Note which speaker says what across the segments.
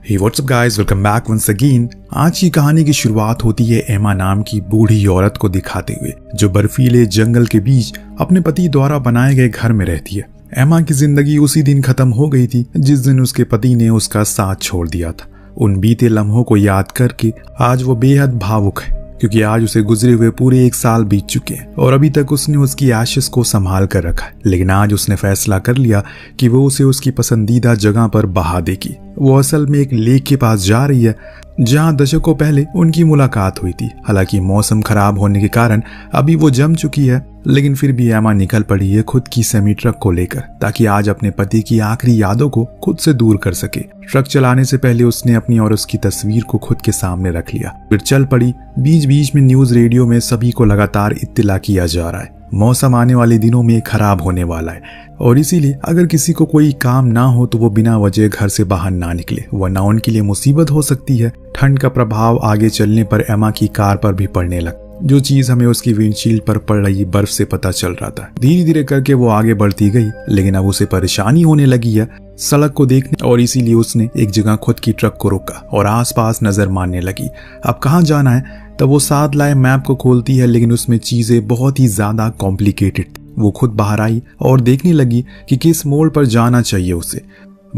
Speaker 1: Hey, what's up guys? Welcome back once again। आज की कहानी की शुरुआत होती है एमा नाम की बूढ़ी औरत को दिखाते हुए, जो बर्फीले जंगल के बीच अपने पति द्वारा बनाए गए घर में रहती है। एमा की जिंदगी उसी दिन खत्म हो गई थी जिस दिन उसके पति ने उसका साथ छोड़ दिया था। उन बीते लम्हों को याद करके आज वो बेहद भावुक है, क्योंकि आज उसे गुजरे हुए पूरे 1 साल बीत चुके हैं और अभी तक उसने उसकी एशेस को संभाल कर रखा है। लेकिन आज उसने फैसला कर लिया कि वो उसे उसकी पसंदीदा जगह पर बहा देगी। वो असल में एक लेक के पास जा रही है जहां दशकों पहले उनकी मुलाकात हुई थी। हालांकि मौसम खराब होने के कारण अभी वो जम चुकी है, लेकिन फिर भी एमा निकल पड़ी है खुद की सेमी ट्रक को लेकर, ताकि आज अपने पति की आखिरी यादों को खुद से दूर कर सके। ट्रक चलाने से पहले उसने अपनी और उसकी तस्वीर को खुद के सामने रख लिया, फिर चल पड़ी। बीच बीच में न्यूज रेडियो में सभी को लगातार इत्तिला किया जा रहा है, मौसम आने वाले दिनों में खराब होने वाला है और इसीलिए अगर किसी को कोई काम ना हो तो वो बिना वजह घर से बाहर ना निकले, वरना उनके लिए मुसीबत हो सकती है। ठंड का प्रभाव आगे चलने पर एमा की कार पर भी पड़ने लगा, जो चीज हमें उसकी विंडशील्ड पर पड़ रही बर्फ से पता चल रहा था। धीरे धीरे करके वो आगे बढ़ती गई, लेकिन अब उसे परेशानी होने लगी है सड़क को देखने, और इसीलिए उसने एक जगह खुद की ट्रक को रोका और आसपास नजर मारने लगी। अब कहाँ जाना है? तब वो साथ लाए मैप को खोलती है, लेकिन उसमें चीजें बहुत ही ज्यादा कॉम्प्लिकेटेड थी। वो खुद बाहर आई और देखने लगी कि किस मोड़ पर जाना चाहिए उसे।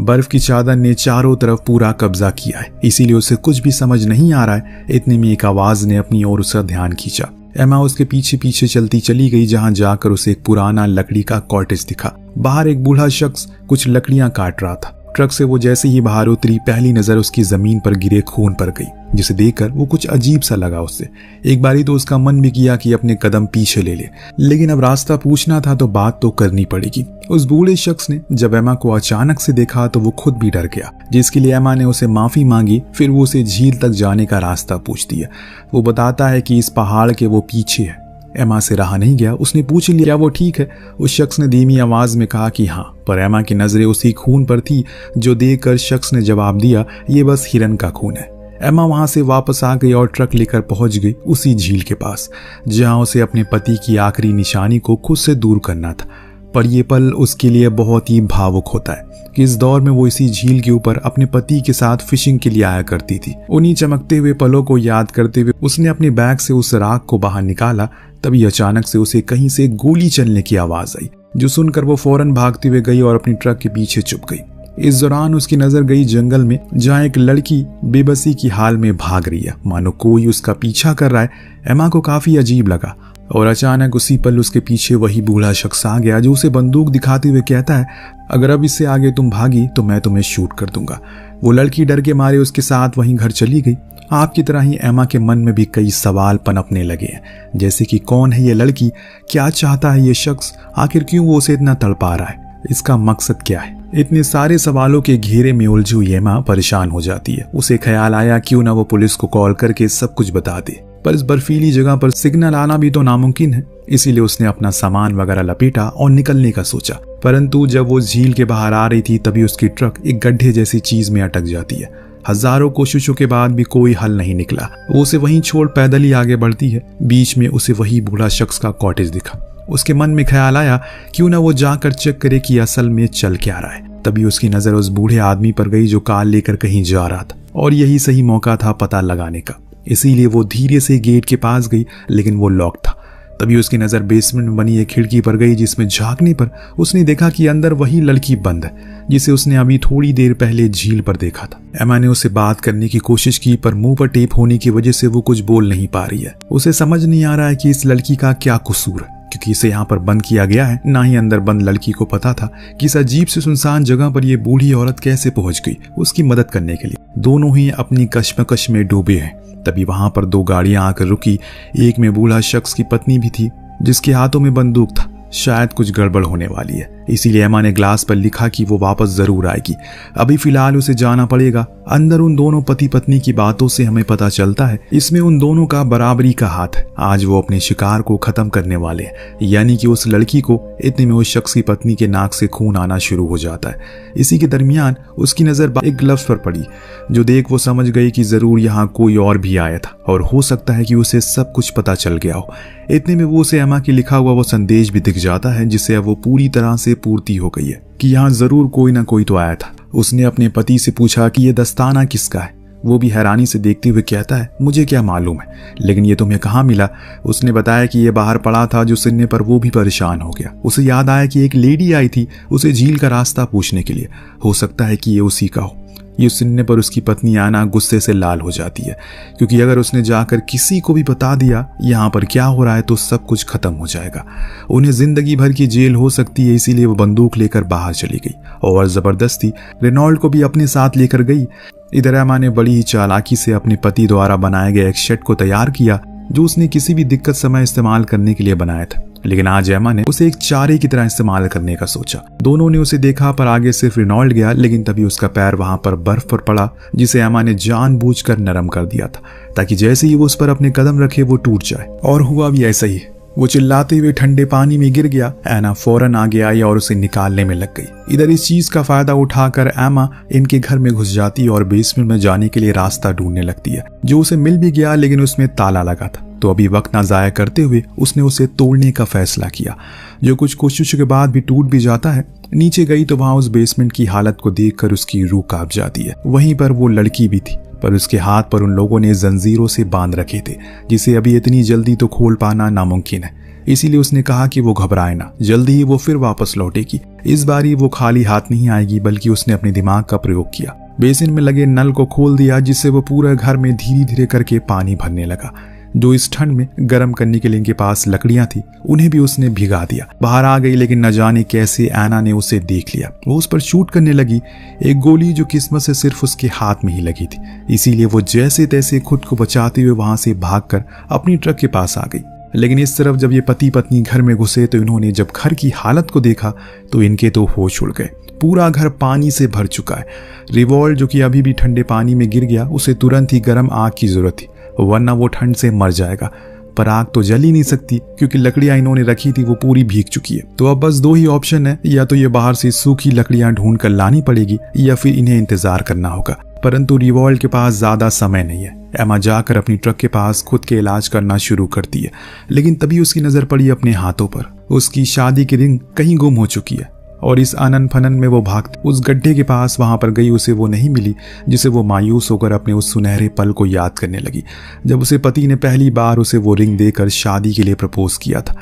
Speaker 1: बर्फ की चादर ने चारों तरफ पूरा कब्जा किया है, इसीलिए उसे कुछ भी समझ नहीं आ रहा है। इतने में एक आवाज ने अपनी ओर उसका ध्यान खींचा। एमा उसके पीछे पीछे चलती चली गई, जहां जाकर उसे एक पुराना लकड़ी का कॉटेज दिखा। बाहर एक बूढ़ा शख्स कुछ लकड़ियां काट रहा था। ट्रक से वो जैसे ही बाहर उतरी, पहली नजर उसकी जमीन पर गिरे खून पर गई, जिसे देखकर वो कुछ अजीब सा लगा उसे। एक बारी तो उसका मन भी किया कि अपने कदम पीछे ले ले, लेकिन अब रास्ता पूछना था तो बात तो करनी पड़ेगी। उस बूढ़े शख्स ने जब एमा को अचानक से देखा तो वो खुद भी डर गया, जिसके लिए एमा ने उसे माफी मांगी। फिर वो उसे झील तक जाने का रास्ता पूछती है। वो बताता है कि इस पहाड़ के वो पीछे है। एमा से रहा नहीं गया, उसने पूछ लिया क्या वो ठीक है। उस शख्स ने धीमी आवाज में कहा कि हाँ, पर एमा की नजरें उसी खून पर थी, जो देखकर शख्स ने जवाब दिया, ये बस हिरन का खून है। एमा वहां से वापस आ गई और ट्रक लेकर पहुंच गई उसी झील के पास, जहां उसे अपने पति की आखिरी निशानी को खुद से दूर करना था। पर यह पल उसके लिए बहुत ही भावुक होता है कि इस दौर में वो इसी झील के ऊपर अपने पति के साथ फिशिंग के लिए आया करती थी। उन्हीं चमकते हुए पलों को याद करते हुए उसने अपने बैग से उस राख को बाहर निकाला। तभी अचानक से उसे कहीं से गोली चलने की आवाज आई, जो सुनकर वो फौरन भागते हुए गई और अपनी ट्रक के पीछे छुप गई। इस दौरान उसकी नजर गई जंगल में, जहाँ एक लड़की बेबसी की हाल में भाग रही है, मानो कोई उसका पीछा कर रहा है। एमा को काफी अजीब लगा और अचानक उसी पल उसके पीछे वही बूढ़ा शख्स आ गया, जो उसे बंदूक दिखाते हुए कहता है, अगर अब इससे आगे तुम भागी तो मैं तुम्हें शूट कर दूंगा। वो लड़की डर के मारे उसके साथ वहीं घर चली गई। आपकी तरह ही एमा के मन में भी कई सवाल पनपने लगे हैं, जैसे कि कौन है ये लड़की, क्या चाहता है ये शख्स, आखिर क्यों वो उसे इतना तड़पा रहा है, इसका मकसद क्या है। इतने सारे सवालों के घेरे में उलझी हुई एमा परेशान हो जाती है। उसे ख्याल आया क्यों ना वो पुलिस को कॉल करके सब कुछ बता दे, पर इस बर्फीली जगह पर सिग्नल आना भी तो नामुमकिन है। इसीलिए उसने अपना सामान वगैरह लपेटा और निकलने का सोचा। परंतु जब वो झील के बाहर आ रही थी, तभी उसकी ट्रक एक गड्ढे जैसी चीज में अटक जाती है। हजारों कोशिशों के बाद भी कोई हल नहीं निकला। वो उसे वहीं छोड़ पैदल ही आगे बढ़ती है। बीच में उसे वही बूढ़ा शख्स का कॉटेज दिखा। उसके मन में ख्याल आया क्यों ना वो जाकर चेक करे कि असल में चल क्या रहा है। तभी उसकी नजर उस बूढ़े आदमी पर गई, जो कार लेकर कहीं जा रहा था, और यही सही मौका था पता लगाने का। इसीलिए वो धीरे से गेट के पास गई, लेकिन वो लॉक था। तभी उसकी नजर बेसमेंट में बनी एक खिड़की पर गई, जिसमें झांकने पर उसने देखा कि अंदर वही लड़की बंद है, जिसे उसने अभी थोड़ी देर पहले झील पर देखा था। एमा ने उससे बात करने की कोशिश की, पर मुंह पर टेप होने की वजह से वो कुछ बोल नहीं पा रही है। उसे समझ नहीं आ रहा है कि इस लड़की का क्या कसूर है, क्योंकि इसे यहाँ पर बंद किया गया है। ना ही अंदर बंद लड़की को पता था कि इस अजीब से सुनसान जगह पर यह बूढ़ी औरत कैसे पहुंच गई उसकी मदद करने के लिए। दोनों ही अपनी कश्मकश में डूबे हैं। तभी वहां पर 2 गाड़ियां आकर रुकी। एक में बूढ़ा शख्स की पत्नी भी थी, जिसके हाथों में बंदूक था। शायद कुछ गड़बड़ होने वाली है, इसीलिए एमा ने ग्लास पर लिखा कि वो वापस जरूर आएगी। अभी फिलहाल उसे जाना पड़ेगा। अंदर उन दोनों पति पत्नी की बातों से हमें पता चलता है इसमें उन दोनों का बराबरी का हाथ है। आज वो अपने शिकार को खत्म करने वाले हैं, यानी कि उस लड़की को। इतने में उस शख्स की पत्नी के नाक से खून आना शुरू हो जाता है। इसी के दरमियान उसकी नजर एक ग्लव्स पर पड़ी, जो देख वो समझ गई कि जरूर यहाँ कोई और भी आया था और हो सकता है कि उसे सब कुछ पता चल गया हो। इतने में वो उसे एमा के लिखा हुआ वो संदेश भी दिख जाता है, जिसे अब वो पूरी तरह से पूर्ति हो गई है कि यहाँ जरूर कोई ना कोई तो आया था। उसने अपने पति से पूछा कि ये दस्ताना किसका है। वो भी हैरानी से देखते हुए कहता है, मुझे क्या मालूम है, लेकिन ये तुम्हें कहाँ मिला। उसने बताया कि ये बाहर पड़ा था। जो सुनने पर वो भी परेशान हो गया। उसे याद आया कि एक लेडी आई थी उसे झील का रास्ता पूछने के लिए, हो सकता है कि ये उसी का हो। ये सुनने पर उसकी पत्नी आना गुस्से से लाल हो जाती है, क्योंकि अगर उसने जाकर किसी को भी बता दिया यहाँ पर क्या हो रहा है तो सब कुछ खत्म हो जाएगा। उन्हें जिंदगी भर की जेल हो सकती है। इसीलिए वो बंदूक लेकर बाहर चली गई और जबरदस्ती रेनॉल्ड को भी अपने साथ लेकर गई। इधर एमा ने बड़ी ही चालाकी से अपने पति द्वारा बनाए गए एक शेड को तैयार किया, जो उसने किसी भी दिक्कत समय इस्तेमाल करने के लिए बनाया था। लेकिन आज एमा ने उसे एक चारे की तरह इस्तेमाल करने का सोचा। दोनों ने उसे देखा, पर आगे सिर्फ रेनॉल्ड गया। लेकिन तभी उसका पैर वहां पर बर्फ पर पड़ा, जिसे एमा ने जानबूझकर नरम कर दिया था, ताकि जैसे ही वो उस पर अपने कदम रखे वो टूट जाए। और हुआ भी ऐसा ही। वो चिल्लाते हुए ठंडे पानी में गिर गया। एना फौरन आगे आई और उसे निकालने में लग गई। इधर इस चीज का फायदा उठाकर एमा इनके घर में घुस जाती है और बेसमेंट में जाने के लिए रास्ता ढूंढने लगती है, जो उसे मिल भी गया, लेकिन उसमें ताला लगा था। तो अभी वक्त ना जाया करते हुए उसने उसे तोड़ने का फैसला किया, जो कुछ कोशिशों के बाद भी टूट भी जाता है। नीचे गई तो वहां उस बेसमेंट की हालत को देखकर उसकी रूह कांप जाती है। वहीं पर वो लड़की भी थी, पर उसके हाथ पर उन लोगों ने जंजीरों से बांध रखे थे, जिसे अभी इतनी जल्दी तो खोल पाना नामुमकिन है। इसीलिए उसने कहा कि वो घबराए ना, जल्दी ही वो फिर वापस लौटेगी। इस बारी वो खाली हाथ नहीं आएगी, बल्कि उसने अपने दिमाग का प्रयोग किया। बेसिन में लगे नल को खोल दिया, जिससे वो पूरे घर में धीरे धीरे करके पानी भरने लगा। जो इस ठंड में गर्म करने के लिए इनके पास लकड़ियां थी, उन्हें भी उसने भिगा दिया। बाहर आ गई, लेकिन न जाने कैसे एना ने उसे देख लिया। वो उस पर शूट करने लगी, एक गोली जो किस्मत से सिर्फ उसके हाथ में ही लगी थी। इसीलिए वो जैसे तैसे खुद को बचाते हुए वहां से भागकर अपनी ट्रक के पास आ गई। लेकिन इस तरफ जब ये पति पत्नी घर में घुसे तो इन्होंने जब घर की हालत को देखा तो इनके तो होश उड़ गए। पूरा घर पानी से भर चुका है। रिवॉल्ट, जो कि अभी भी ठंडे पानी में गिर गया, उसे तुरंत ही गर्म आग की जरूरत थी, वरना वो ठंड से मर जाएगा। पर आग तो जल ही नहीं सकती, क्योंकि लकड़ियां इन्होंने रखी थी वो पूरी भीग चुकी है। तो अब बस दो ही ऑप्शन है, या तो ये बाहर से सूखी लकड़ियां ढूंढ कर लानी पड़ेगी, या फिर इन्हें इंतजार करना होगा। परंतु रिवॉल्ट के पास ज्यादा समय नहीं है। एमा जाकर अपनी ट्रक के पास खुद के इलाज करना शुरू करती है, लेकिन तभी उसकी नजर पड़ी अपने हाथों पर। उसकी शादी की रिंग कहीं गुम हो चुकी है, और इस आनन फनन में वो भागती उस गड्ढे के पास वहां पर गई। उसे वो नहीं मिली, जिसे वो मायूस होकर अपने उस सुनहरे पल को याद करने लगी, जब उसे पति ने पहली बार उसे वो रिंग देकर शादी के लिए प्रपोज किया था।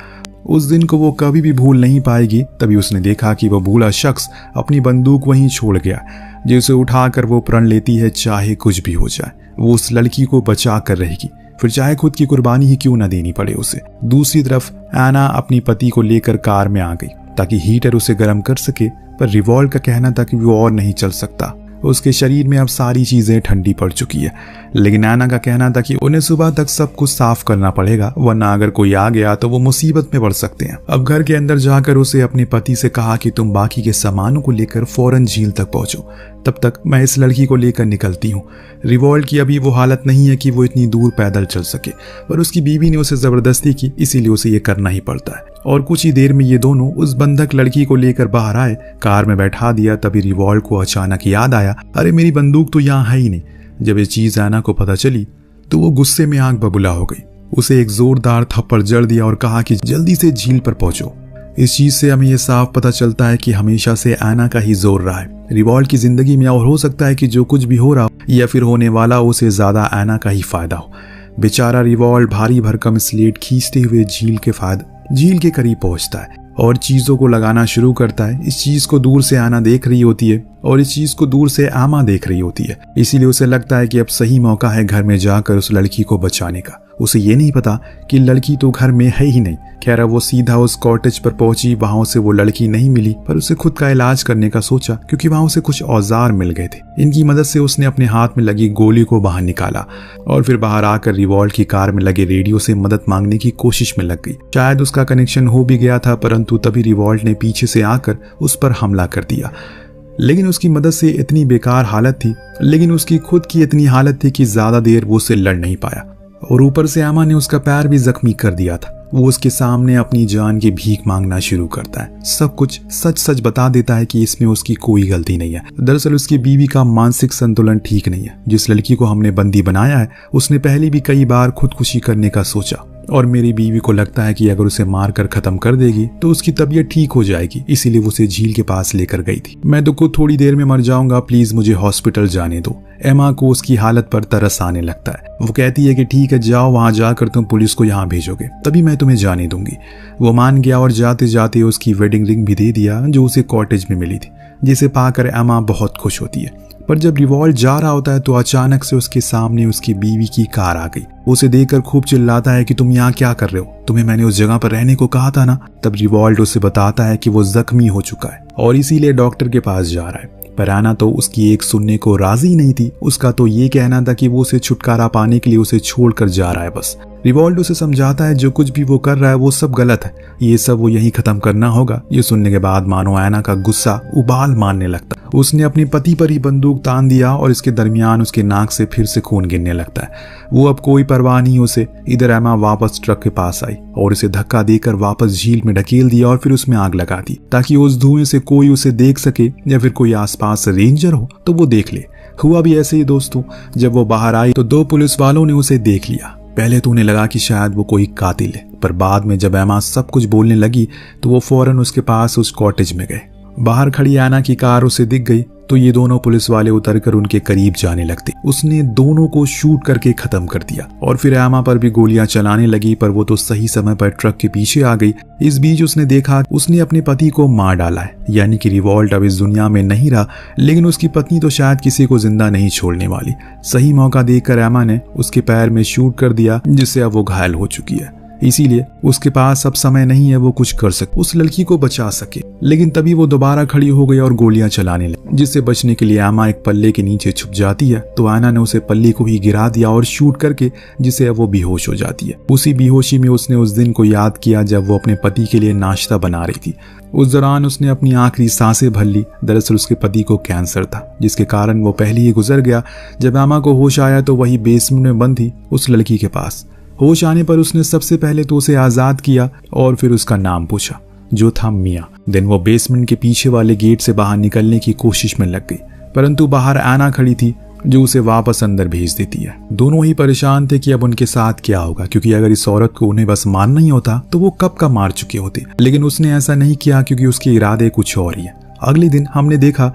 Speaker 1: उस दिन को वो कभी भी भूल नहीं पाएगी। तभी उसने देखा कि वो भूला शख्स अपनी बंदूक वहीं छोड़ गया, जिसे उठाकर वो प्रण लेती है, चाहे कुछ भी हो जाए वो उस लड़की को बचा कर रहेगी, फिर चाहे खुद की कुर्बानी ही क्यों न देनी पड़े उसे। दूसरी तरफ एना अपनी पति को लेकर कार में आ गई, ताकि हीटर उसे गर्म कर सके। पर रिवॉल्ट का कहना था कि वो और नहीं चल सकता, उसके शरीर में अब सारी चीजें ठंडी पड़ चुकी है। लेकिन एना का कहना था कि उन्हें सुबह तक सब कुछ साफ करना पड़ेगा, वरना अगर कोई आ गया तो वो मुसीबत में पड़ सकते हैं। अब घर के अंदर जाकर उसे अपने पति से कहा कि तुम बाकी के सामानों को लेकर फौरन झील तक पहुंचो, तब तक मैं इस लड़की को लेकर निकलती हूँ। रिवॉल्ट की अभी वो हालत नहीं है कि वो इतनी दूर पैदल चल सके, पर उसकी बीवी ने उसे जबरदस्ती की, इसीलिए उसे ये करना ही पड़ता है। और कुछ ही देर में ये दोनों उस बंधक लड़की को लेकर बाहर आए, कार में बैठा दिया। तभी रिवॉल्ट को अचानक याद आया, अरे मेरी बंदूक तो यहाँ है ही नहीं। जब ये चीज एना को पता चली तो वो गुस्से में आग बबूला हो गई। उसे एक जोरदार थप्पड़ जड़ दिया और कहा कि जल्दी से झील पर पहुंचो। इस चीज से हमें यह साफ पता चलता है कि हमेशा से एना का ही जोर रहा है रिवॉल्ट की जिंदगी में, और हो सकता है कि जो कुछ भी हो रहा हो या फिर होने वाला उसे ज्यादा एना का ही फायदा हो। बेचारा रिवॉल्ट भारी भरकम स्लेट खींचते हुए झील के करीब पहुंचता है और चीजों को लगाना शुरू करता है। इस चीज को दूर से आना देख रही होती है और इस चीज को दूर से आमा देख रही होती है। इसीलिए उसे लगता है कि अब सही मौका है घर में जाकर उस लड़की को बचाने का। उसे ये नहीं पता कि लड़की तो घर में है ही नहीं। खैर वो सीधा उस कॉटेज पर पहुंची, वहां उसे वो लड़की नहीं मिली, पर उसे खुद का इलाज करने का सोचा, क्योंकि वहां उसे कुछ औजार मिल गए थे। इनकी मदद से उसने अपने हाथ में लगी गोली को बाहर निकाला और फिर बाहर आकर रिवॉल्ट की कार में लगे रेडियो से मदद मांगने की कोशिश में लग गई। शायद उसका कनेक्शन हो भी गया था, परंतु तभी रिवॉल्ट ने पीछे से आकर उस पर हमला कर दिया। लेकिन उसकी मदद से इतनी बेकार हालत थी, लेकिन उसकी खुद की इतनी हालत थी कि ज्यादा देर वो उससे लड़ नहीं पाया, और ऊपर से आमा ने उसका पैर भी जख्मी कर दिया था। वो उसके सामने अपनी जान की भीख मांगना शुरू करता है, सब कुछ सच सच बता देता है कि इसमें उसकी कोई गलती नहीं है। दरअसल उसकी बीवी का मानसिक संतुलन ठीक नहीं है। जिस लड़की को हमने बंदी बनाया है उसने पहले भी कई बार खुदकुशी करने का सोचा, और मेरी बीवी को लगता है कि अगर उसे मारकर खत्म कर देगी तो उसकी तबीयत ठीक हो जाएगी, इसीलिए वो उसे झील के पास लेकर गई थी। मैं तो खुद थोड़ी देर में मर जाऊंगा, प्लीज मुझे हॉस्पिटल जाने दो। एमा को उसकी हालत पर तरस आने लगता है। वो कहती है कि ठीक है जाओ, वहां जाकर तुम पुलिस को यहाँ भेजोगे तभी मैं तुम्हें जाने दूंगी। वो मान गया और जाते जाते उसकी वेडिंग रिंग भी दे दिया जो उसे कॉटेज में मिली थी, जिसे पाकर एमा बहुत खुश होती है। पर जब रिवॉल्ट जा रहा होता है तो अचानक से उसके सामने उसकी बीवी की कार आ गई। उसे देखकर खूब चिल्लाता है कि तुम यहाँ क्या कर रहे हो, तुम्हें मैंने उस जगह पर रहने को कहा था ना। तब रिवॉल्ट उसे बताता है कि वो जख्मी हो चुका है और इसीलिए डॉक्टर के पास जा रहा है। पर आना तो उसकी एक सुनने को राजी नहीं थी। उसका तो ये कहना था कि वो उसे छुटकारा पाने के लिए उसे छोड़कर जा रहा है बस। रिवॉल्ट उसे समझाता है जो कुछ भी वो कर रहा है वो सब गलत है, ये सब वो यही खत्म करना होगा। ये सुनने के बाद मानो आयना का गुस्सा उबाल मारने लगता। उसने अपने पति पर ही बंदूक तान दिया और इसके दरमियान उसके नाक से फिर से खून गिरने लगता है। वो अब कोई परवाह नहीं उसे। इधर एमा वापस ट्रक के पास आई और उसे धक्का देकर वापस झील में ढकेल दिया और फिर उसमें आग लगा दी ताकि उस धुएं से कोई उसे देख सके या फिर कोई आसपास रेंजर हो तो वो देख ले। हुआ भी ऐसे ही दोस्तों। जब वो बाहर आई तो 2 पुलिस वालों ने उसे देख लिया। पहले तो उन्हें लगा कि शायद वो कोई कातिल है, पर बाद में जब एमा सब कुछ बोलने लगी तो वो फौरन उसके पास उस कॉटेज में गए। बाहर खड़ी आना की कार उसे दिख गई तो ये दोनों पुलिस वाले उतरकर उनके करीब जाने लगते। उसने दोनों को शूट करके खत्म कर दिया और फिर एमा पर भी गोलियां चलाने लगी, पर वो तो सही समय पर ट्रक के पीछे आ गई। इस बीच उसने देखा उसने अपने पति को मार डाला है, यानी कि रिवॉल्ट अब इस दुनिया में नहीं रहा, लेकिन उसकी पत्नी तो शायद किसी को जिंदा नहीं छोड़ने वाली। सही मौका देखकर एमा ने उसके पैर में शूट कर दिया, जिससे अब वो घायल हो चुकी है। इसीलिए उसके पास अब समय नहीं है वो कुछ कर सके, उस लड़की को बचा सके। लेकिन तभी वो दोबारा खड़ी हो गई और गोलियां चलाने लगी, जिससे बचने के लिए आमा एक पल्ले के नीचे छुप जाती है। तो आना ने उसे पल्ले को ही गिरा दिया और शूट करके, जिससे अब वो बेहोश हो जाती है। उसी बेहोशी में उसने उस दिन को याद किया जब वो अपने पति के लिए नाश्ता बना रही थी। उस दौरान उसने अपनी आखिरी सांसें भर ली। दरअसल उसके पति को कैंसर था, जिसके कारण वो पहले ही गुजर गया। जब आमा को होश आया तो वही बेसमेंट में बंद थी उस लड़की के पास। होश आने पर उसने सबसे पहले तो उसे आजाद किया और फिर उसका नाम पूछा, जो था मिया। देन वो बेसमेंट के पीछे वाले गेट से बाहर निकलने की कोशिश में लग गई, परंतु बाहर आना खड़ी थी जो उसे वापस अंदर भेज देती है। दोनों ही परेशान थे कि अब उनके साथ क्या होगा, क्योंकि अगर इस औरत को उन्हें बस मारना ही होता तो वो कब का मार चुके होते। लेकिन उसने ऐसा नहीं किया क्योंकि उसके इरादे कुछ और ही है। अगले दिन हमने देखा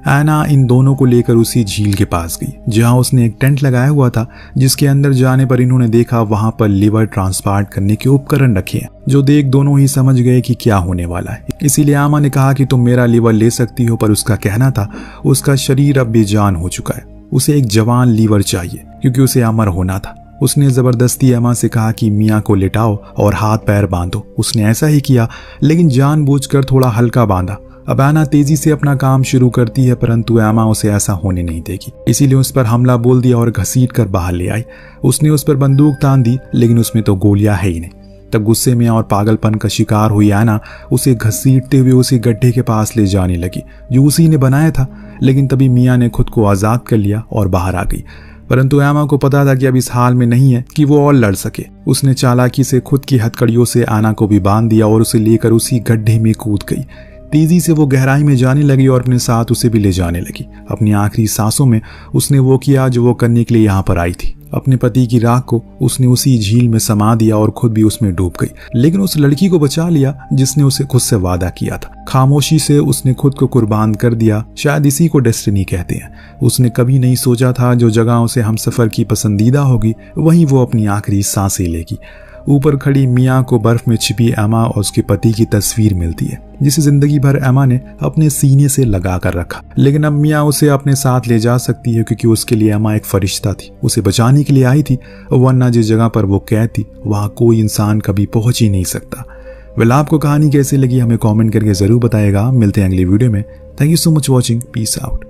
Speaker 1: एना इन दोनों को लेकर उसी झील के पास गई जहां उसने एक टेंट लगाया हुआ था, जिसके अंदर जाने पर इन्होंने देखा वहां पर लिवर ट्रांसप्लांट करने के उपकरण रखे हैं, जो देख दोनों ही समझ गए कि क्या होने वाला है। इसीलिए आमा ने कहा कि तुम मेरा लिवर ले सकती हो, पर उसका कहना था उसका शरीर अब बेजान हो चुका है, उसे एक जवान लीवर चाहिए क्योंकि उसे अमर होना था। उसने जबरदस्ती एमा से कहा कि मियाँ को लेटाओ और हाथ पैर बांधो। उसने ऐसा ही किया, लेकिन जानबूझकर थोड़ा हल्का बांधा। अब एना तेजी से अपना काम शुरू करती है, परंतु एमा उसे ऐसा होने नहीं देगी। इसीलिए उस पर हमला बोल दिया और घसीट कर बाहर ले आई। उसने उस पर बंदूक तान दी, लेकिन उसमें तो गोलियां है ही नहीं। तब गुस्से में और पागलपन का शिकार हुई एना उसे घसीटते हुए उसी गड्ढे के पास ले जाने लगी जो उसी ने बनाया था। लेकिन तभी मियाँ ने खुद को आजाद कर लिया और बाहर आ गई, परंतु एमा को पता था कि अब इस हाल में नहीं है कि वो और लड़ सके। उसने चालाकी से खुद की हथकड़ियों से एना को भी बांध दिया और उसे लेकर उसी गड्ढे में कूद गई। तेजी से वो गहराई में जाने लगी और अपने साथ उसे भी ले जाने लगी। अपनी आखिरी सांसों में उसने वो किया जो वो करने के लिए यहाँ पर आई थी। अपने पति की राख को उसने उसी झील में समा दिया और खुद भी उसमें डूब गई, लेकिन उस लड़की को बचा लिया जिसने उसे खुद से वादा किया था। खामोशी से उसने खुद को कुर्बान कर दिया। शायद इसी को डेस्टिनी कहते हैं। उसने कभी नहीं सोचा था जो जगह उसे हमसफर की पसंदीदा होगी वहीं वो अपनी आखिरी सांसें लेगी। ऊपर खड़ी मियाँ को बर्फ में छिपी एमा और उसके पति की तस्वीर मिलती है, जिसे जिंदगी भर एमा ने अपने सीने से लगा कर रखा। लेकिन अब मियाँ उसे अपने साथ ले जा सकती है क्योंकि उसके लिए एमा एक फरिश्ता थी, उसे बचाने के लिए आई थी, वरना जिस जगह पर वो कैद थी वहां कोई इंसान कभी पहुंच ही नहीं सकता। वेल, आपको कहानी कैसी लगी हमें कॉमेंट करके जरूर बताएगा। मिलते हैं अगली वीडियो में। Thank you so much watching. Peace out.